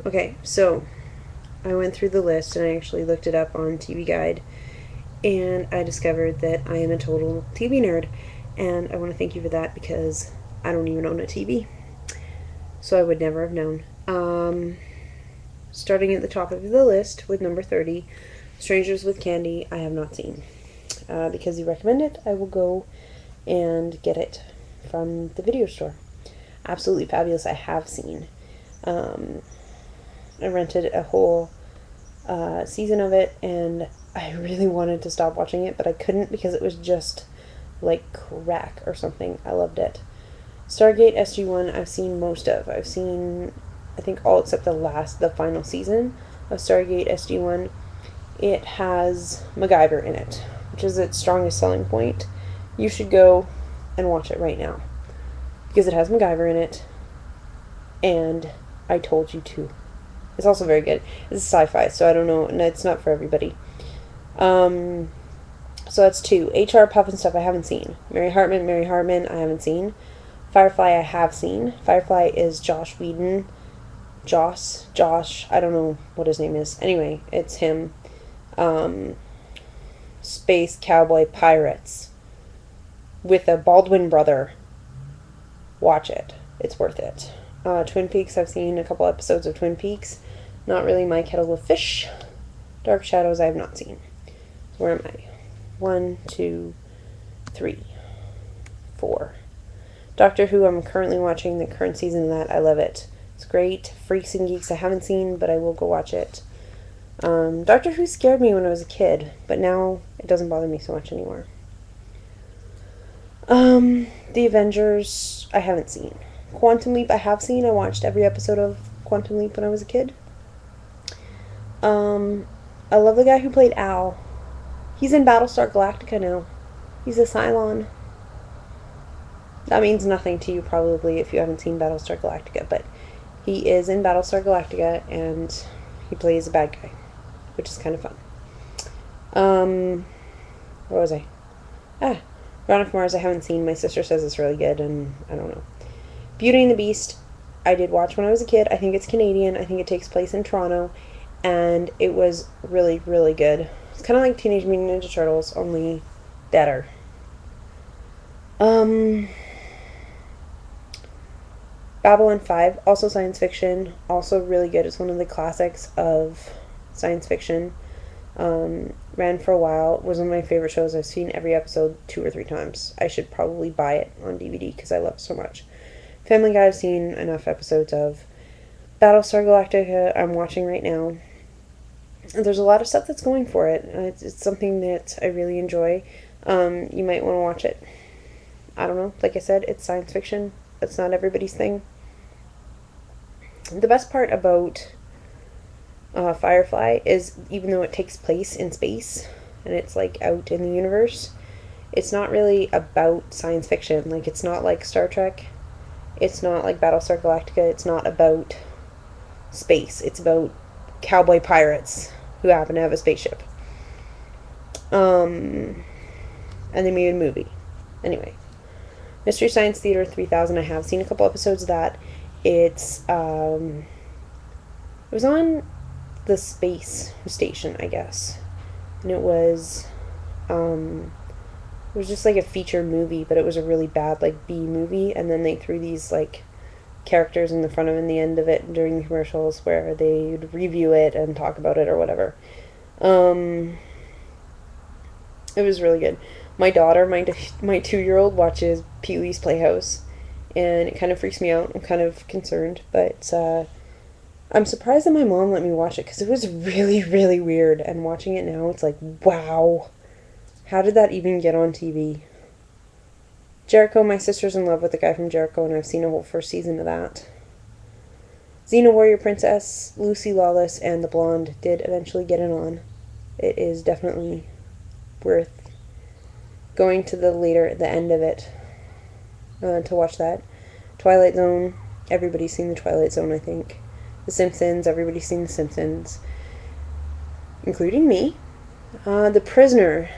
Okay, so I went through the list and I actually looked it up on TV Guide, and I discovered that I am a total TV nerd, and I want to thank you for that because I don't even own a TV, so I would never have known. Starting at the top of the list with number 30, Strangers with Candy, I have not seen. Because you recommend it, I will go and get it from the video store. Absolutely fabulous. I have seen. I rented a whole season of it, and I really wanted to stop watching it, but I couldn't because it was just like crack or something. I loved it. Stargate SG-1, I've seen most of. I've seen, I think, all except the final season of Stargate SG-1. It has MacGyver in it, which is its strongest selling point. You should go and watch it right now because it has MacGyver in it, and I told you to. It's also very good. It's sci-fi, so I don't know. No, it's not for everybody. So that's 2. HR Pufnstuf I haven't seen. Mary Hartman I haven't seen. Firefly I have seen. Firefly is Josh Whedon. Josh, I don't know what his name is. Anyway, it's him. Space cowboy pirates with a Baldwin brother. Watch it. It's worth it. Twin Peaks, I've seen a couple episodes of Twin Peaks. Not really my kettle of fish. Dark Shadows I have not seen. So where am I? 1, 2, 3, 4. Doctor Who, I'm currently watching the current season of that. I love it. It's great. Freaks and Geeks I haven't seen, but I will go watch it. Doctor Who scared me when I was a kid, but now it doesn't bother me so much anymore. The Avengers I haven't seen. Quantum Leap I have seen. I watched every episode of Quantum Leap when I was a kid. I love the guy who played Al. He's in Battlestar Galactica now. He's a Cylon. That means nothing to you probably if you haven't seen Battlestar Galactica, but he is in Battlestar Galactica and he plays a bad guy, which is kind of fun. Where was I? Ground of Mars I haven't seen. My sister says it's really good, and I don't know. Beauty and the Beast I did watch when I was a kid. I think it's Canadian. I think it takes place in Toronto, and it was really, really good. It's kind of like Teenage Mutant Ninja Turtles, only better. Babylon 5, also science fiction, also really good. It's one of the classics of science fiction. Ran for a while, was one of my favorite shows. I've seen every episode 2 or 3 times. I should probably buy it on DVD because I love it so much. Family Guy I've seen enough episodes of. Battlestar Galactica I'm watching right now. And there's a lot of stuff that's going for it. It's something that I really enjoy. You might want to watch it. I don't know. Like I said, it's science fiction. That's not everybody's thing. The best part about Firefly is, even though it takes place in space and it's like out in the universe, it's not really about science fiction. Like, it's not like Star Trek. It's not like Battlestar Galactica. It's not about space. It's about cowboy pirates who happen to have a spaceship. And they made a movie. Anyway. Mystery Science Theater 3000, I have seen a couple episodes of that. It was on the space station, I guess. And it was just like a feature movie, but it was a really bad, like, B movie, and then they threw these, like, characters in the front of and the end of it during the commercials where they'd review it and talk about it or whatever. It was really good. My daughter, my 2-year-old, watches Pee-wee's Playhouse, and it kind of freaks me out. I'm kind of concerned, but I'm surprised that my mom let me watch it because it was really, really weird, and watching it now, it's like, wow, how did that even get on TV? Jericho, my sister's in love with the guy from Jericho, and I've seen a whole first season of that. Xena Warrior Princess, Lucy Lawless, and The Blonde did eventually get it on. It is definitely worth going to the end of it to watch that. Twilight Zone, everybody's seen the Twilight Zone, I think. The Simpsons, everybody's seen The Simpsons, including me. The Prisoner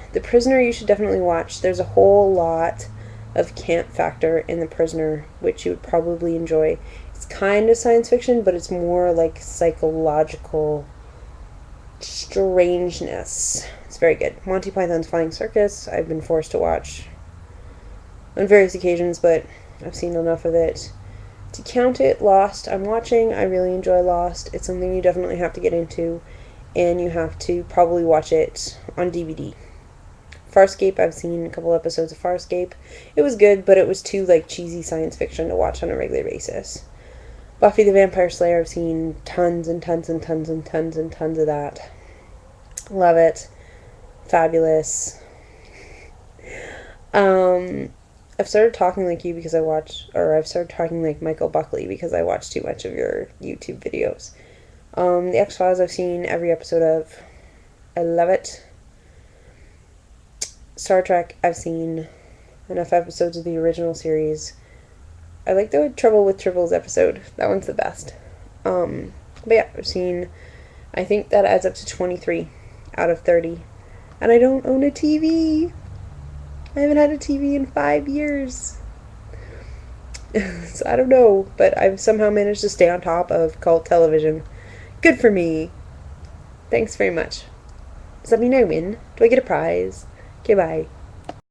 you should definitely watch. There's a whole lot of camp factor in The Prisoner, which you would probably enjoy. It's kind of science fiction, but it's more like psychological strangeness. It's very good. Monty Python's Flying Circus, I've been forced to watch on various occasions, but I've seen enough of it to count it. Lost, I'm watching. I really enjoy Lost. It's something you definitely have to get into, and you have to probably watch it on DVD. Farscape, I've seen a couple episodes of Farscape. It was good, but it was too, like, cheesy science fiction to watch on a regular basis. Buffy the Vampire Slayer, I've seen tons and tons and tons and tons and tons of that. Love it. Fabulous. I've started talking like you because I've started talking like Michael Buckley because I watch too much of your YouTube videos. The X-Files, I've seen every episode of. I love it. Star Trek, I've seen enough episodes of the original series. I like the Trouble with Tribbles episode. That one's the best. But yeah, I've seen, I think that adds up to 23 out of 30. And I don't own a TV. I haven't had a TV in 5 years. So I don't know, but I've somehow managed to stay on top of cult television. Good for me. Thanks very much. Does that mean I win? Do I get a prize? Okay, bye.